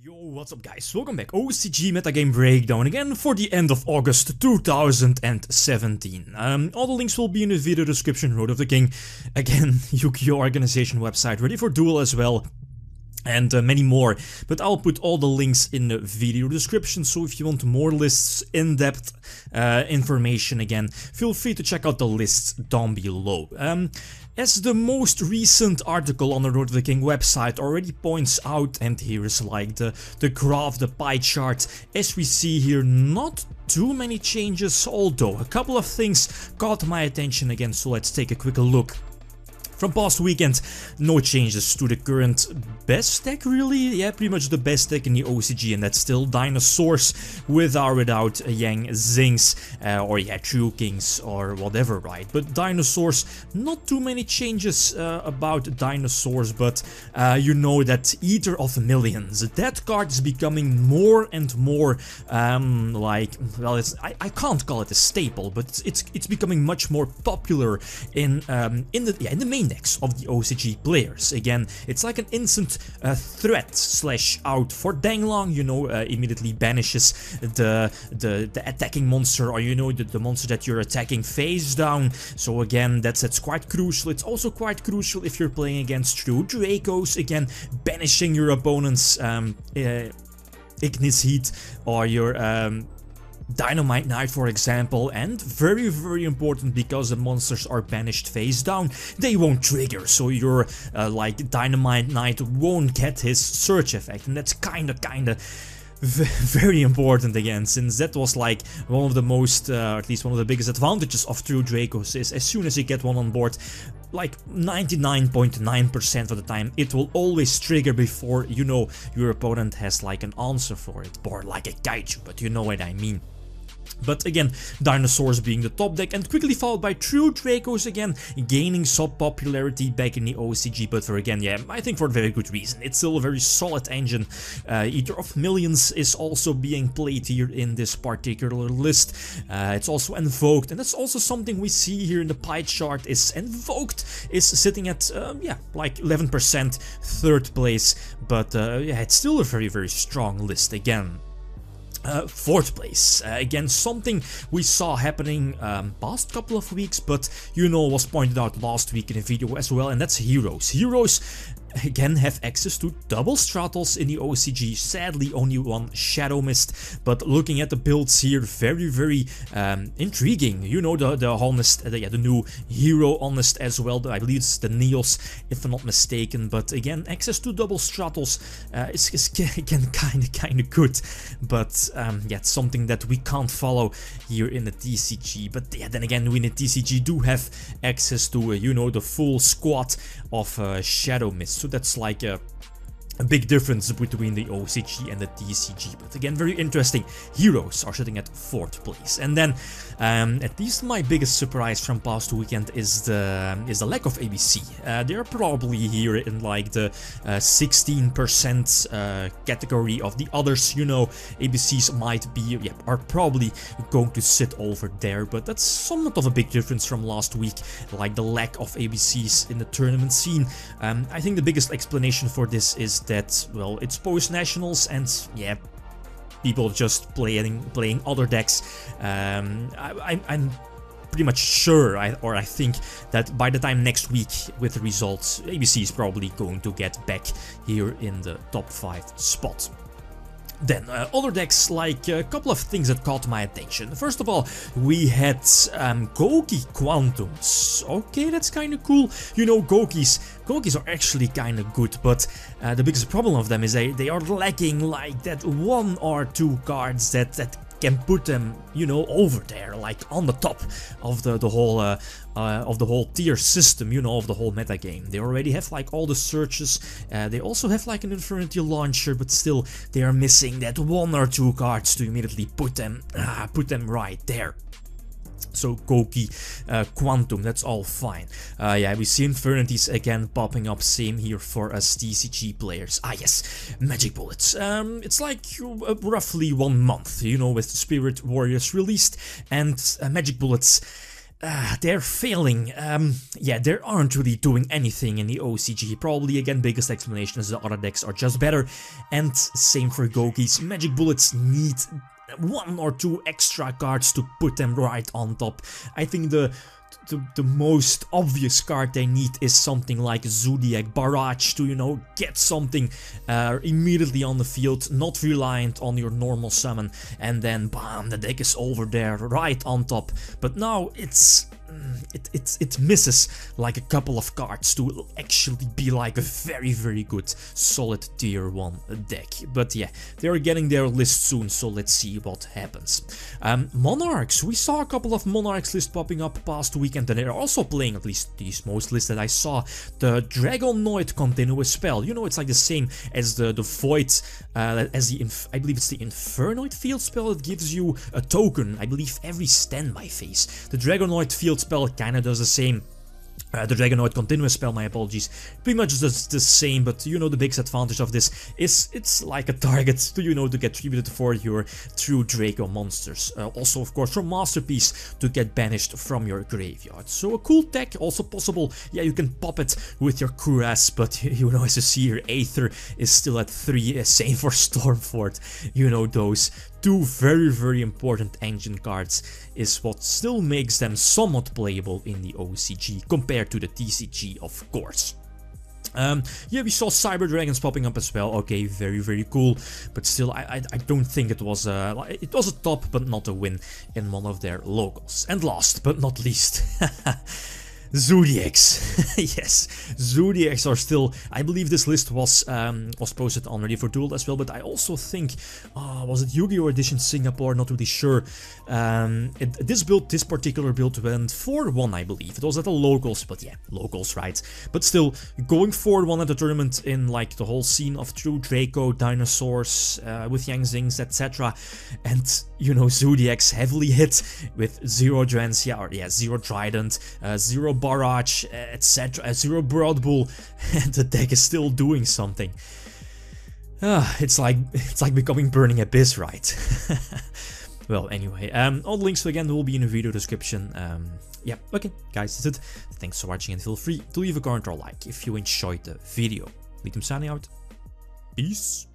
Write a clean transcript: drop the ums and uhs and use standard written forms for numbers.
Yo, what's up guys, welcome back, OCG Metagame Breakdown again for the end of August 2017. All the links will be in the video description, Road of the King, again, Yu-Gi-Oh! Organization website, ready for duel as well, and many more, but I'll put all the links in the video description, so if you want more lists, in-depth information again, feel free to check out the lists down below. As the most recent article on the Road of the King website already points out, and here is like the graph, the pie chart, as we see here, not too many changes, although a couple of things caught my attention again, so let's take a quick look. From past weekend, no changes to the current best deck really, yeah, pretty much the best deck in the OCG, and that's still Dinosaurs with or without Yang Zings, or yeah, True Kings or whatever, right? But Dinosaurs, not too many changes about Dinosaurs, but you know that Eater of Millions, that card is becoming more and more like, well, I can't call it a staple, but it's becoming much more popular in the main decks of the OCG players. Again, it's like an instant threat slash out for Danglong, you know, immediately banishes the attacking monster, or you know, the monster that you're attacking face down. So again, that's quite crucial. It's also quite crucial if you're playing against true Dracos, again, banishing your opponent's Ignis Heat or your Dynamite Knight, for example, and very important because the monsters are banished face down, they won't trigger, so your like Dynamite Knight won't get his search effect, and that's kinda very important again, since that was like one of the most, at least one of the biggest advantages of true Dracos, is as soon as you get one on board, like 99.9% of the time, it will always trigger before, you know, your opponent has like an answer for it, or like a kaiju, but you know what I mean. But again, Dinosaurs being the top deck, and quickly followed by True Dracos again, gaining some popularity back in the OCG, but for again, yeah, I think for a very good reason. It's still a very solid engine. Eater of Millions is also being played here in this particular list. It's also Invoked, and that's also something we see here in the pie chart, is Invoked is sitting at, yeah, like 11% third place, but yeah, it's still a very strong list again. Fourth place, again, something we saw happening past couple of weeks, but you know, was pointed out last week in a video as well, and that's Heroes. Heroes again have access to double Stratos in the OCG, sadly only one Shadow Mist, but looking at the builds here, very intriguing. You know, the Honest, the new Hero Honest as well, I believe it's the Neos if I'm not mistaken, but again, access to double Stratos is again kinda good, but yeah, it's something that we can't follow here in the TCG, but yeah, then again, we in the TCG do have access to, you know, the full squad of Shadow Mist. So that's like a big difference between the OCG and the TCG, but again, very interesting. Heroes are sitting at 4th place, and then at least my biggest surprise from past weekend is the lack of ABC. They're probably here in like the 16% category of the others. You know, ABCs might be, yeah, are probably going to sit over there, but that's somewhat of a big difference from last week, like the lack of ABCs in the tournament scene. I think the biggest explanation for this is that, well, it's post-nationals, and yeah, people just playing other decks. I'm pretty much sure, I think that by the time next week with the results, ABC is probably going to get back here in the top 5 spot. Then, other decks, like a couple of things that caught my attention. First of all, we had Goki Quantums. Okay, that's kind of cool. You know, Gokis are actually kind of good, but the biggest problem of them is they are lacking like that 1 or 2 cards that can put them, you know, over there, like on the top of the whole tier system, you know, of the whole metagame. They already have like all the searches, they also have like an Infinity Launcher, but still they are missing that 1 or 2 cards to immediately put them right there. So Goki, Quantum, that's all fine. Yeah, we see Infernities again popping up, same here for us TCG players. Ah yes, Magibullets. It's like roughly 1 month, you know, with Spirit Warriors released, and Magibullets they're failing. Yeah, they aren't really doing anything in the OCG. Probably, again, biggest explanation is the other decks are just better. And same for Goki's. Magibullets need 1 or 2 extra cards to put them right on top. I think the most obvious card they need is something like Zoodiac Barrage to, you know, get something immediately on the field, not reliant on your normal summon, and then bam, the deck is over there, right on top. But now it misses like a couple of cards to actually be like a very good solid tier 1 deck. But yeah, they're getting their list soon, so let's see what happens. Monarchs, we saw a couple of Monarchs lists popping up past weekend, and they're also playing, at least these most lists that I saw, the Dragonoid continuous spell. You know, it's like the same as the Void, as the I believe it's the Infernoid field spell. It gives you a token, I believe, every standby phase. The Dragonoid field spell kinda does the same. The Dragonoid continuous spell, my apologies, pretty much does the same, but you know the biggest advantage of this is it's like a target to, you know, to get tributed for your true Draco monsters. Also, of course, from Masterpiece to get banished from your graveyard. So a cool tech, also possible, yeah, you can pop it with your Cuirass, but you know, as you see here, Aether is still at 3, same for Stormfort. You know, those 2 very important engine cards is what still makes them somewhat playable in the OCG compared to the TCG, of course. Yeah, we saw Cyber Dragons popping up as well. Okay, very cool, but still, I don't think it was a top, but not a win in one of their locals. And last but not least, Zoodiacs. Yes, Zoodiacs are still, I believe this list was posted on Ready for Duel as well, but I also think, was it Yu-Gi-Oh! Edition Singapore, not really sure. This particular build went 4-1, I believe. It was at the locals, but yeah, locals, right? But still, going 4-1 at the tournament in like the whole scene of true Draco, dinosaurs, with Yang Zings, etc. And, you know, Zoodiacs heavily hit with 0 Drancia, or yeah, 0 Trident, 0 Barrage, etc., 0 Broad Bull, and the deck is still doing something. It's like becoming Burning Abyss, right? Well, anyway, all the links again will be in the video description. Yeah, okay, guys, that's it. Thanks for watching, and feel free to leave a comment or like if you enjoyed the video. Lithium signing out. Peace.